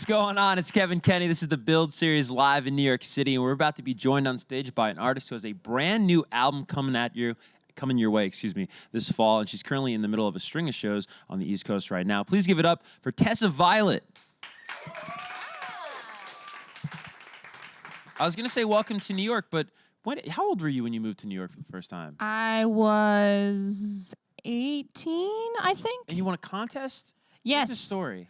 What's going on? It's Kevin Kenny. This is the Build Series live in New York City, and we're about to be joined on stage by an artist who has a brand new album coming your way, this fall, and she's currently in the middle of a string of shows on the East Coast right now. Please give it up for Tessa Violet. I was gonna say welcome to New York, but how old were you when you moved to New York for the first time? I was 18, I think. And you won a contest? Yes. What's the story?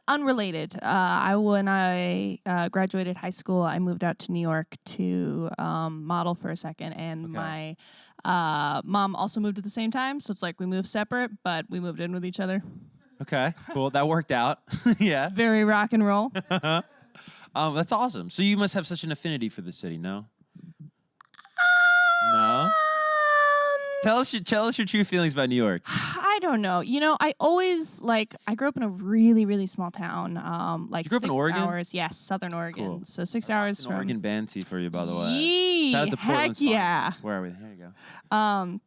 Unrelated. When I graduated high school, I moved out to New York to model for a second, and my mom also moved at the same time. So it's like we moved separate, but we moved in with each other. Okay, cool. That worked out. Yeah. Very rock and roll. That's awesome. So you must have such an affinity for the city, no? No? Tell us your true feelings about New York. I don't know. You know, I always I grew up in a really, really small town. You grew up in Oregon? 6 hours. Yes, Southern Oregon. Cool. So 6 hours from Oregon Banty for you, by the way. Yee, Shout out to heck Portland's yeah. fun. Where are we? Here you go.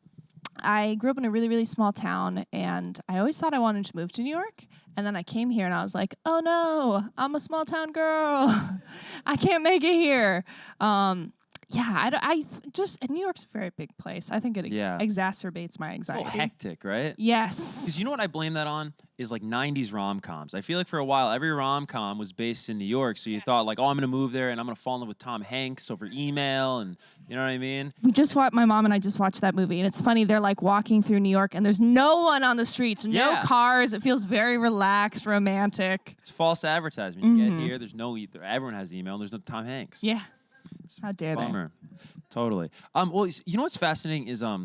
I grew up in a really, really small town, and I always thought I wanted to move to New York. And then I came here, and I was like, oh no, I'm a small town girl. I can't make it here. New York's a very big place. I think it exacerbates my anxiety. It's a little hectic, right? Yes. Because you know what I blame that on? Is like 90s rom-coms. I feel like for a while, every rom-com was based in New York. So you thought like, oh, I'm going to move there and I'm going to fall in love with Tom Hanks over email. And you know what I mean? My mom and I just watched that movie. And it's funny, they're like walking through New York and there's no one on the streets, no cars. It feels very relaxed, romantic. It's false advertisement. You get here, there's everyone has email and there's no Tom Hanks. Yeah. How dare they? Bummer. Totally. Well, you know what's fascinating is I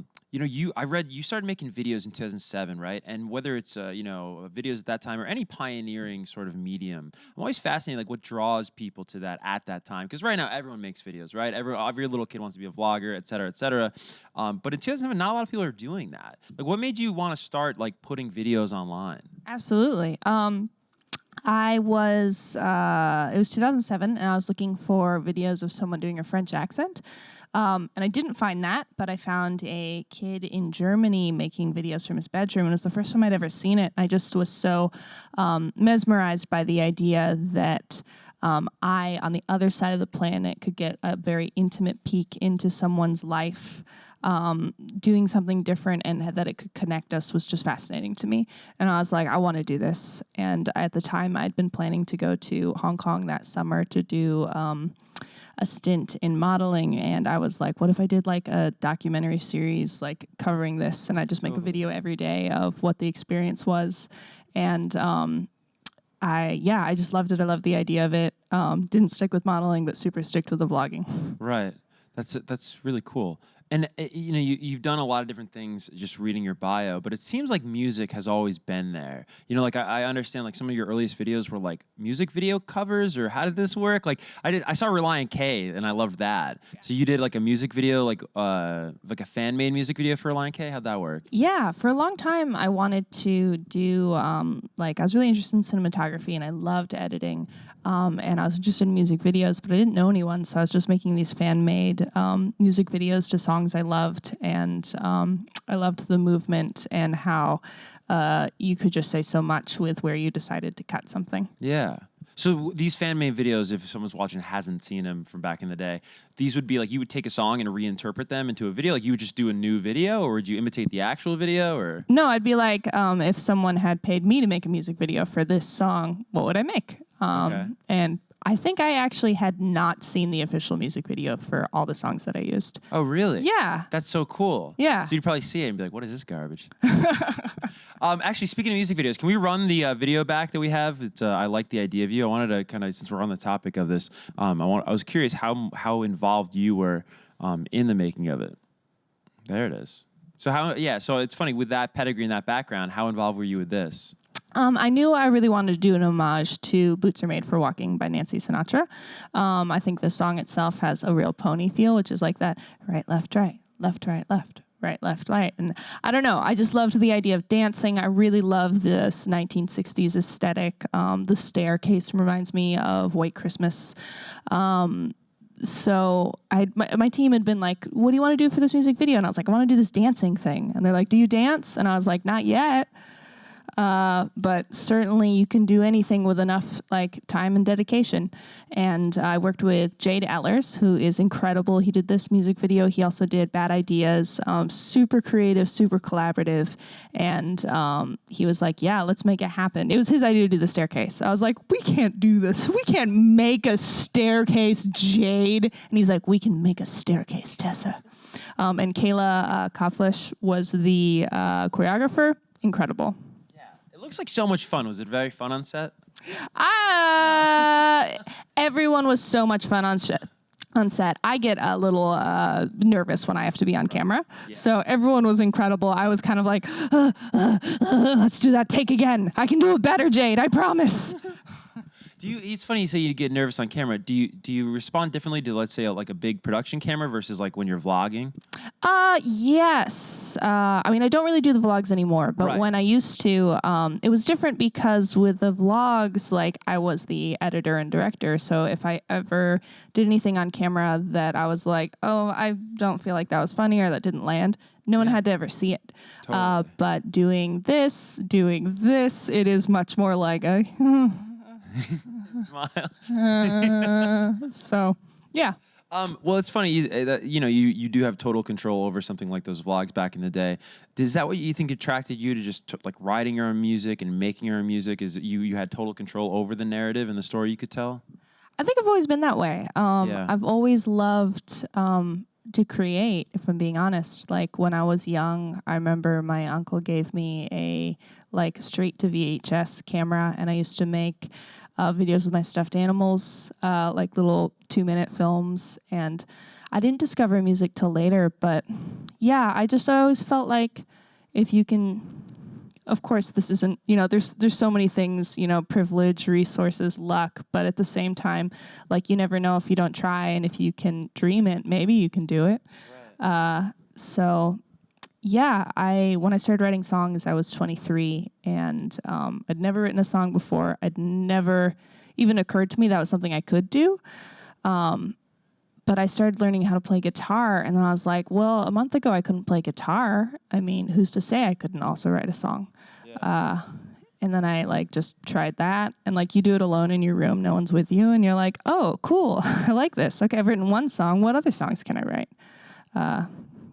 read you started making videos in 2007, right? And whether it's videos at that time or any pioneering sort of medium, I'm always fascinated like what draws people to that at that time. Because right now everyone makes videos, right? Every little kid wants to be a vlogger, et cetera, et cetera. But in 2007, not a lot of people are doing that. Like, what made you want to start like putting videos online? Absolutely. It was 2007, and I was looking for videos of someone doing a French accent. And I didn't find that, but I found a kid in Germany making videos from his bedroom. And it was the first time I'd ever seen it. I just was so mesmerized by the idea that I, on the other side of the planet, could get a very intimate peek into someone's life, doing something different, and that it could connect us was just fascinating to me. And I was like, I want to do this. And at the time, I'd been planning to go to Hong Kong that summer to do a stint in modeling. And I was like, what if I did like a documentary series like covering this, and I just make a video every day of what the experience was. And I just loved it. I loved the idea of it. Didn't stick with modeling, but super sticked with the vlogging. Right. That's really cool. And you've done a lot of different things just reading your bio, but it seems like music has always been there. You know, like I understand like some of your earliest videos were like music video covers, or how did this work? Like I saw Reliant K and I loved that. Yeah. So you did like a music video, like a fan-made music video for Reliant K? How'd that work? Yeah, for a long time I wanted to do I was really interested in cinematography and I loved editing. And I was interested in music videos, but I didn't know anyone, so I was just making these fan-made music videos to songs I loved, and I loved the movement and how you could just say so much with where you decided to cut something. Yeah. So these fan-made videos, if someone's watching and hasn't seen them from back in the day, these would be like you would take a song and reinterpret them into a video? Like you would just do a new video, or would you imitate the actual video? Or no, I'd be like, if someone had paid me to make a music video for this song, what would I make? And I think I actually had not seen the official music video for all the songs that I used. Oh, really? Yeah. That's so cool. Yeah. So you'd probably see it and be like, what is this garbage? Actually, speaking of music videos, can we run the video back that we have? I like the idea of you. I wanted to kind of, since we're on the topic of this, I was curious how involved you were in the making of it. There it is. So so it's funny, with that pedigree and that background, how involved were you with this? I knew I really wanted to do an homage to Boots Are Made for Walking by Nancy Sinatra. I think the song itself has a real pony feel, which is like that right, left, right, left, right, left, right, left, right. And I don't know, I just loved the idea of dancing. I really love this 1960s aesthetic. The staircase reminds me of White Christmas. So my team had been like, what do you want to do for this music video? And I was like, I want to do this dancing thing. And they're like, do you dance? And I was like, not yet. But certainly you can do anything with enough like time and dedication. And I worked with Jade Ellers, who is incredible. He did this music video. He also did Bad Ideas, super creative, super collaborative. And he was like, yeah, let's make it happen. It was his idea to do the staircase. I was like, we can't do this. We can't make a staircase, Jade. And he's like, we can make a staircase, Tessa. And Kayla Kopflish was the choreographer. Incredible. It looks like so much fun. Was it very fun on set? Everyone was so much fun on set. I get a little nervous when I have to be on camera. Yeah. So everyone was incredible. I was kind of like, let's do that take again. I can do it better, Jade. I promise. It's funny you say you get nervous on camera. Do you respond differently to, let's say, like a big production camera versus like when you're vlogging? Yes. I mean, I don't really do the vlogs anymore, but right. When I used to, it was different because with the vlogs, like I was the editor and director. So if I ever did anything on camera that I was like, oh, I don't feel like that was funny or that didn't land, no one had to ever see it. Totally. But doing this, it is much more like a... Smile. So, yeah. Well, it's funny that you do have total control over something like those vlogs back in the day. Is that what you think attracted you to just like writing your own music and making your own music? Is that you had total control over the narrative and the story you could tell? I think I've always been that way. I've always loved to create, if I'm being honest. Like when I was young, I remember my uncle gave me a like straight to VHS camera, and I used to make videos with my stuffed animals, like little 2-minute films. And I didn't discover music till later, but yeah, I always felt like if you can, of course, this isn't, there's so many things, privilege, resources, luck, but at the same time, like you never know if you don't try, and if you can dream it, maybe you can do it. Right. So yeah, when I started writing songs, I was 23, and I'd never written a song before. I'd never even occurred to me that was something I could do. But I started learning how to play guitar, and then I was like, well, a month ago I couldn't play guitar. I mean, who's to say I couldn't also write a song? Yeah. And then I like just tried that, and like you do it alone in your room, no one's with you, and you're like, oh, cool, I like this. Okay, I've written one song. What other songs can I write?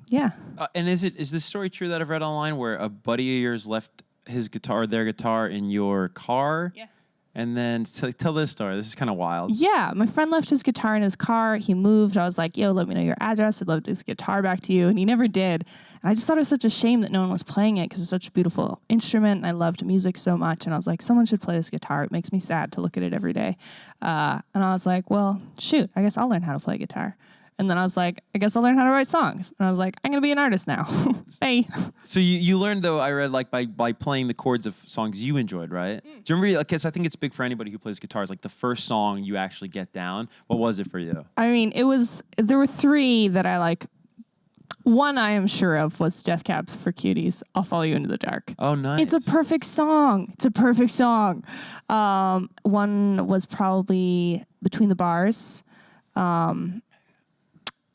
Yeah. And is this story true that I've read online where a buddy of yours left their guitar in your car? Yeah. And then tell this story. This is kind of wild. Yeah, my friend left his guitar in his car. He moved. I was like, yo, let me know your address. I'd love this guitar back to you. And he never did. And I just thought it was such a shame that no one was playing it because it's such a beautiful instrument. And I loved music so much. And I was like, someone should play this guitar. It makes me sad to look at it every day. And I was like, well, shoot, I guess I'll learn how to play guitar. And then I was like, I guess I'll learn how to write songs. And I was like, I'm going to be an artist now. Hey. So you learned, though, I read, like, by playing the chords of songs you enjoyed, right? Do you remember, because I think it's big for anybody who plays guitars, like the first song you actually get down. What was it for you? I mean, there were 3 that I like. One I am sure of was Death Cab for Cuties, I'll Follow You Into the Dark. Oh, nice. It's a perfect song. One was probably Between the Bars.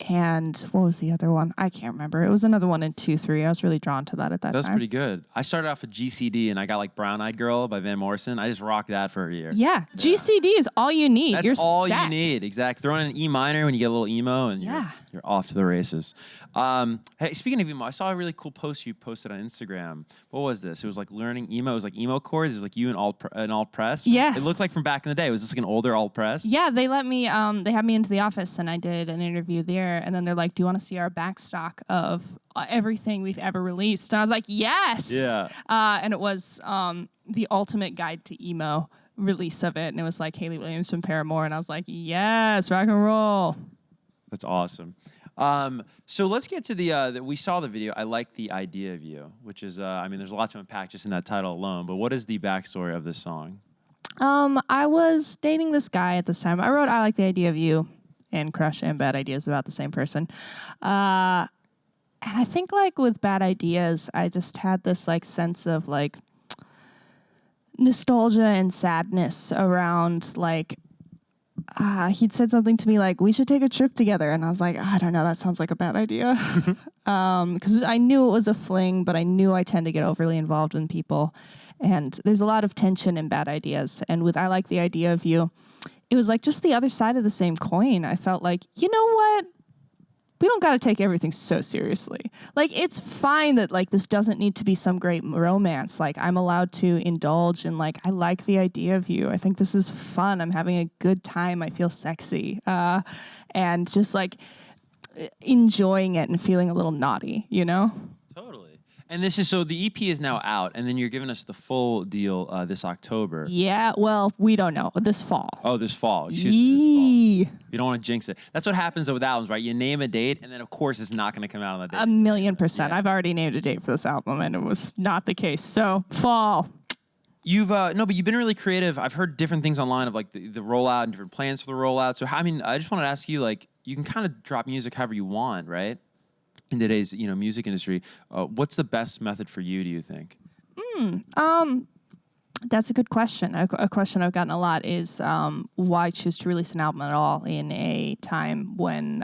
And what was the other one? I can't remember. It was another one in 2-3. I was really drawn to that at that time. That's pretty good. I started off with GCD, and I got like Brown Eyed Girl by Van Morrison. I just rocked that for a year. Yeah. GCD is all you need. That's all you need. Exactly. Throw in an E minor when you get a little emo, and you're off to the races. Hey, speaking of emo, I saw a really cool post you posted on Instagram. What was this? It was like learning emo. It was like emo chords. It was like you and alt press. Yes. It looked like from back in the day. Was this like an older alt press? Yeah, they let me. They had me into the office, and I did an interview there. And then they're like, "Do you want to see our back stock of everything we've ever released?" And I was like, "Yes." Yeah. And it was the ultimate guide to emo release of it, and it was like Hayley Williams from Paramore, and I was like, "Yes, rock and roll." That's awesome. So let's get to we saw the video. I like the idea of you, which is, I mean, there's a lot to unpack just in that title alone, but what is the backstory of this song? I was dating this guy at this time. I wrote I Like the Idea of You and Crush and Bad Ideas about the same person. And I think like with Bad Ideas, I just had this like sense of like nostalgia and sadness around like he'd said something to me like, we should take a trip together. And I was like, I don't know, that sounds like a bad idea. Because I knew it was a fling, but I knew I tend to get overly involved with people. And there's a lot of tension in bad ideas. And with I Like the Idea of You, it was like just the other side of the same coin. I felt like, you know what? We don't got to take everything so seriously. Like, it's fine that, like, this doesn't need to be some great romance. Like, I'm allowed to indulge in, like, I like the idea of you. I think this is fun. I'm having a good time. I feel sexy. And just, like, enjoying it and feeling a little naughty, you know? Totally. And this is, so the EP is now out, and then you're giving us the full deal this October. Yeah, well, we don't know. This fall. Oh, this fall. Excuse me, this fall. You don't want to jinx it. That's what happens with albums, right? You name a date, and then, of course, it's not going to come out on that date. 1,000,000%. Yeah. I've already named a date for this album, and it was not the case. So, fall. You've no, but you've been really creative. I've heard different things online of like the rollout and different plans for the rollout. So I mean, I just wanted to ask you, like, you can kind of drop music however you want, right? In today's music industry, what's the best method for you? Do you think? That's a good question. A question I've gotten a lot is why choose to release an album at all in a time when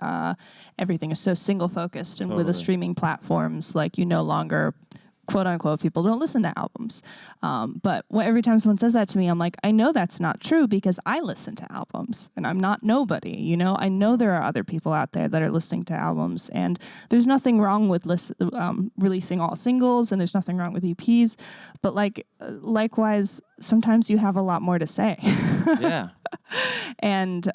everything is so single focused, and with the streaming platforms, like, you no longer, quote unquote, people don't listen to albums. But every time someone says that to me, I'm like, I know that's not true because I listen to albums and I'm not nobody, you know? I know there are other people out there that are listening to albums, and there's nothing wrong with releasing all singles, and there's nothing wrong with EPs, but like, likewise, sometimes you have a lot more to say. Yeah. And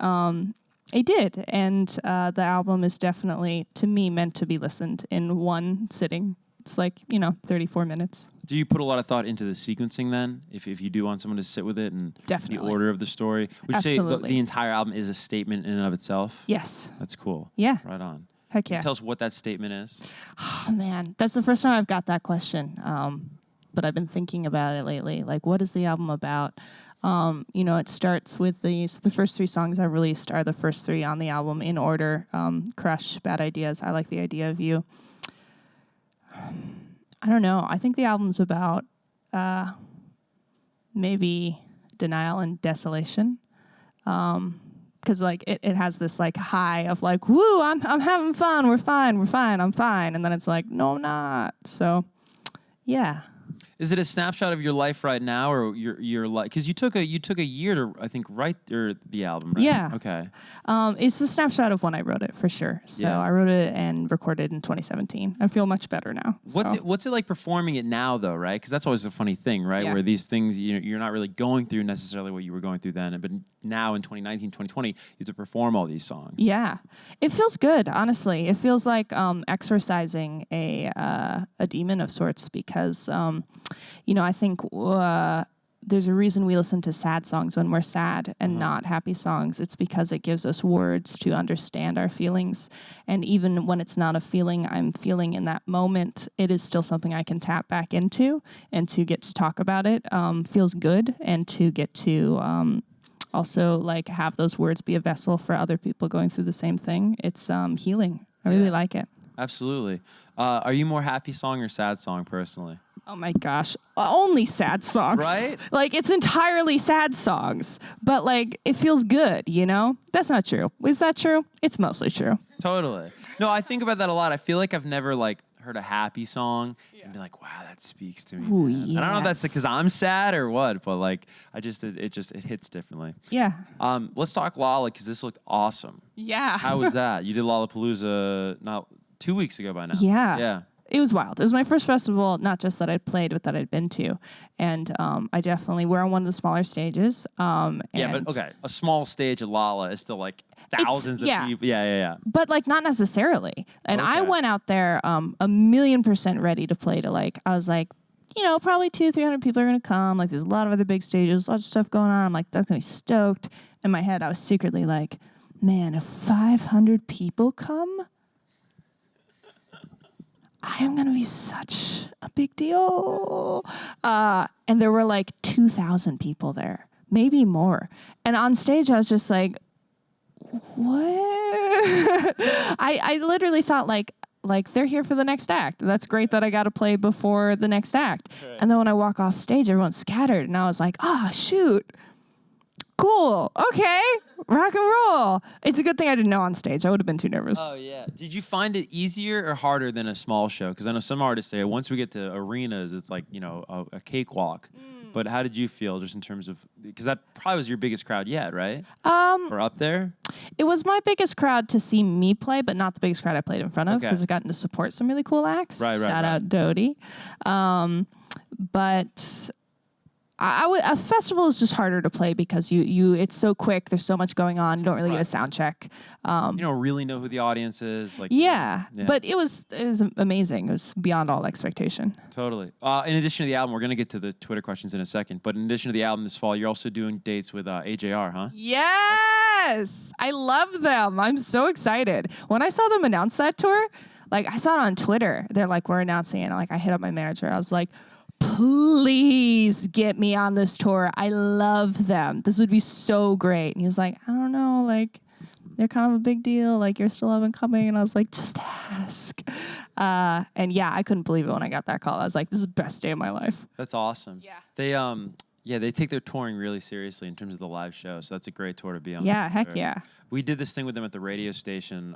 it did. And the album is definitely, to me, meant to be listened in one sitting. It's like, 34 minutes. Do you put a lot of thought into the sequencing then? If you do want someone to sit with it and Definitely. the order of the story? Would you say the entire album is a statement in and of itself? Yes. That's cool. Yeah. Right on. Heck Can yeah. you tell us what that statement is? Oh, man. That's the first time I've got that question. But I've been thinking about it lately. Like, what is the album about? It starts with the first 3 songs I released are the first 3 on the album in order. Crush, Bad Ideas, I Like the Idea of You. I don't know. I think the album's about maybe denial and desolation. Because like it has this like high of like, woo, I'm having fun, we're fine, I'm fine. And then it's like, no, I'm not. So yeah. Is it a snapshot of your life right now, or your life? Because you took a year to, I think, write the album, right? Yeah. Okay. It's a snapshot of when I wrote it, for sure. So yeah. I wrote it and recorded in 2017. I feel much better now. So. What's it like performing it now, though, right? Because that's always a funny thing, right? Yeah. Where these things, you're not really going through necessarily what you were going through then, but now in 2019, 2020, you have to perform all these songs. Yeah. It feels good, honestly. It feels like exorcising a demon of sorts, because I think there's a reason we listen to sad songs when we're sad and not happy songs. It's because it gives us words to understand our feelings. And even when it's not a feeling I'm feeling in that moment, it is still something I can tap back into, and to get to talk about it feels good, and to get to also like have those words be a vessel for other people going through the same thing. It's healing. I really like it. Absolutely. Are you more happy song or sad song personally? Oh my gosh, only sad songs. Right? Like, it's entirely sad songs, but like, it feels good, That's not true. Is that true? It's mostly true. Totally. No, I think about that a lot. I feel like I've never like heard a happy song and be like, wow, that speaks to me. Ooh, yes. I don't know if that's because I'm sad or what, but like, it hits differently. Yeah. Let's talk Lolla, because this looked awesome. Yeah. How was that? You did Lollapalooza not 2 weeks ago by now. Yeah. Yeah. It was wild. It was my first festival, not just that I'd played, but that I'd been to. And we're on one of the smaller stages. Yeah, but okay, a small stage at Lolla is still like thousands of people. Yeah. But like, not necessarily. And I went out there 1,000,000% ready to play to like, I was like, probably 200-300 people are going to come. Like, there's a lot of other big stages, lots of stuff going on. I'm like, that's going to be stoked. In my head, I was secretly like, man, if 500 people come, I am going to be such a big deal. And there were like 2,000 people there, maybe more. And on stage, I was just like, what? I literally thought like they're here for the next act. That's great that I got to play before the next act. Right. And then when I walk off stage, everyone's scattered. And I was like, shoot. Cool. Okay. rock and roll. It's a good thing I didn't know on stage. I would have been too nervous. Oh yeah. Did you find it easier or harder than a small show? Because I know some artists say once we get to arenas, it's like a cakewalk. But how did you feel just in terms of, because that probably was your biggest crowd yet, right? Or up there? It was my biggest crowd to see me play, but not the biggest crowd I played in front of because I got to support some really cool acts. Right. Shout out Dodie. But a festival is just harder to play because it's so quick. There's so much going on. You don't really get a sound check. You don't really know who the audience is. Like but it was amazing. It was beyond all expectation. Totally. In addition to the album, we're gonna get to the Twitter questions in a second. But in addition to the album this fall, you're also doing dates with AJR, huh? Yes, I love them. I'm so excited. When I saw them announce that tour, like I saw it on Twitter. They're like, we're announcing it. And like I hit up my manager. I was like, please get me on this tour. I love them. This would be so great. And he was like, I don't know, like they're kind of a big deal. Like you're still up and coming. And I was like, just ask. And yeah, I couldn't believe it when I got that call. I was like, this is the best day of my life. That's awesome. Yeah. They take their touring really seriously in terms of the live show. So that's a great tour to be on. Yeah, heck yeah. We did this thing with them at the radio station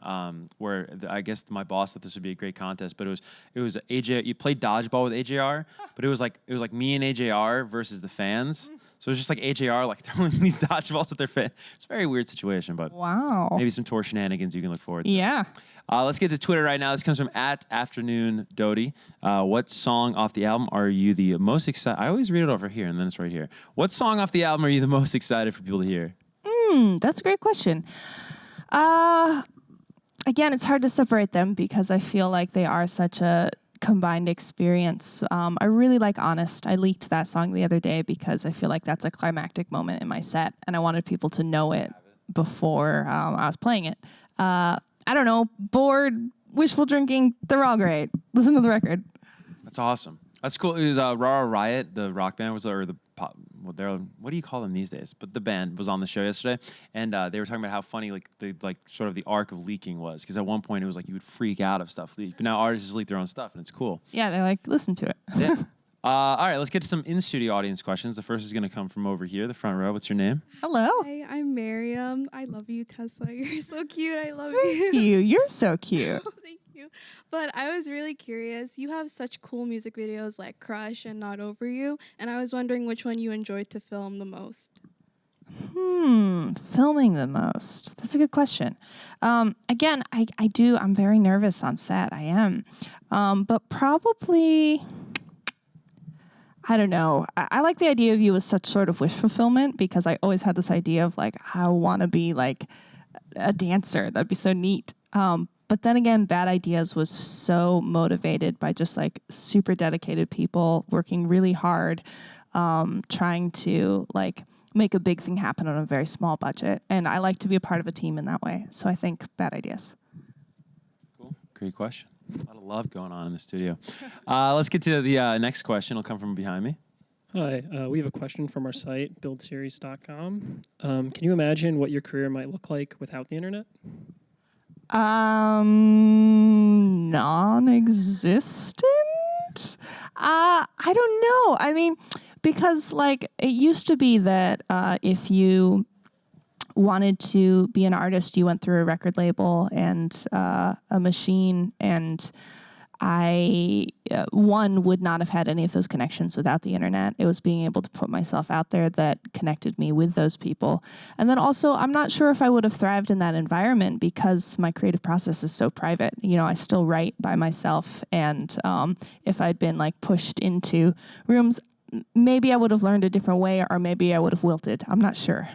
where I guess my boss thought this would be a great contest, but it was AJ. You played dodgeball with AJR, but it was like me and AJR versus the fans. So it was just like AJR like throwing these dodgeballs at their fans. It's a very weird situation, but wow, maybe some tour shenanigans you can look forward to. Yeah. Let's get to Twitter right now. This comes from @AfternoonDodie. What song off the album are you the most excited? I always read it over here, and then it's right here. What song off the album are you the most excited for people to hear? That's a great question. Again, it's hard to separate them because I feel like they are such a combined experience. I really like Honest. I leaked that song the other day because I feel like that's a climactic moment in my set, and I wanted people to know it before I was playing it. I don't know, Bored, Wishful Drinking, they're all great. Listen to the record. That's awesome. That's cool. It was Rara Riot, the rock band, or the pop. Well, what do you call them these days? But the band was on the show yesterday, and they were talking about how funny sort of the arc of leaking was. Because at one point it was like you would freak out if stuff leaked, but now artists just leak their own stuff, and it's cool. Yeah, they're like, listen to it. Yeah. All right, let's get to some in-studio audience questions. The first is going to come from over here, the front row. What's your name? Hello. Hi, I'm Miriam. I love you, Tessa. You're so cute. I love Thank you. You're so cute. Thank you. But I was really curious. You have such cool music videos like Crush and Not Over You, and I was wondering which one you enjoyed to film the most. Filming the most. That's a good question. Again, I do. I'm very nervous on set. I am. But probably, I don't know. I like the idea of you as such sort of wish fulfillment because I always had this idea of like, I want to be like a dancer. That'd be so neat. But then again, Bad Ideas was so motivated by just like super dedicated people working really hard, trying to like make a big thing happen on a very small budget. And I like to be a part of a team in that way. So I think Bad Ideas. Cool. Great question. A lot of love going on in the studio. Let's get to the next question. It'll come from behind me. Hi, we have a question from our site, buildseries.com. Can you imagine what your career might look like without the internet? Non-existent? I don't know. I mean, because like it used to be that if you wanted to be an artist, you went through a record label and a machine, and I would not have had any of those connections without the internet. It was being able to put myself out there that connected me with those people. And then also, I'm not sure if I would have thrived in that environment because my creative process is so private. You know, I still write by myself, and if I'd been like pushed into rooms, maybe I would have learned a different way, or maybe I would have wilted. I'm not sure.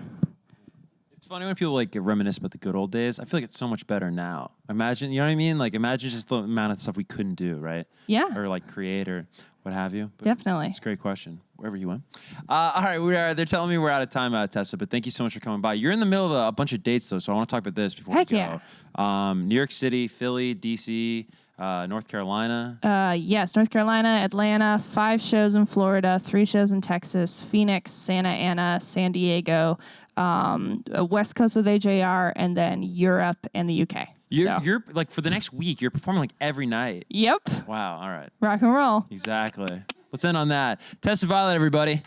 It's funny when people like reminisce about the good old days. I feel like it's so much better now. Imagine, you know what I mean? Like imagine just the amount of stuff we couldn't do, right? Yeah. Or like create or what have you. But definitely. It's a great question. Wherever you went. All right, they're telling me we're out of time, Tessa, but thank you so much for coming by. You're in the middle of a bunch of dates though, so I want to talk about this before Heck we go. Yeah. New York City, Philly, DC, North Carolina. Yes, North Carolina, Atlanta, 5 shows in Florida, 3 shows in Texas, Phoenix, Santa Ana, San Diego, West Coast with AJR, and then Europe and the UK. You're like for the next week, you're performing like every night. Yep. Wow. All right. Rock and roll. Exactly. Let's end on that. Tessa Violet, everybody.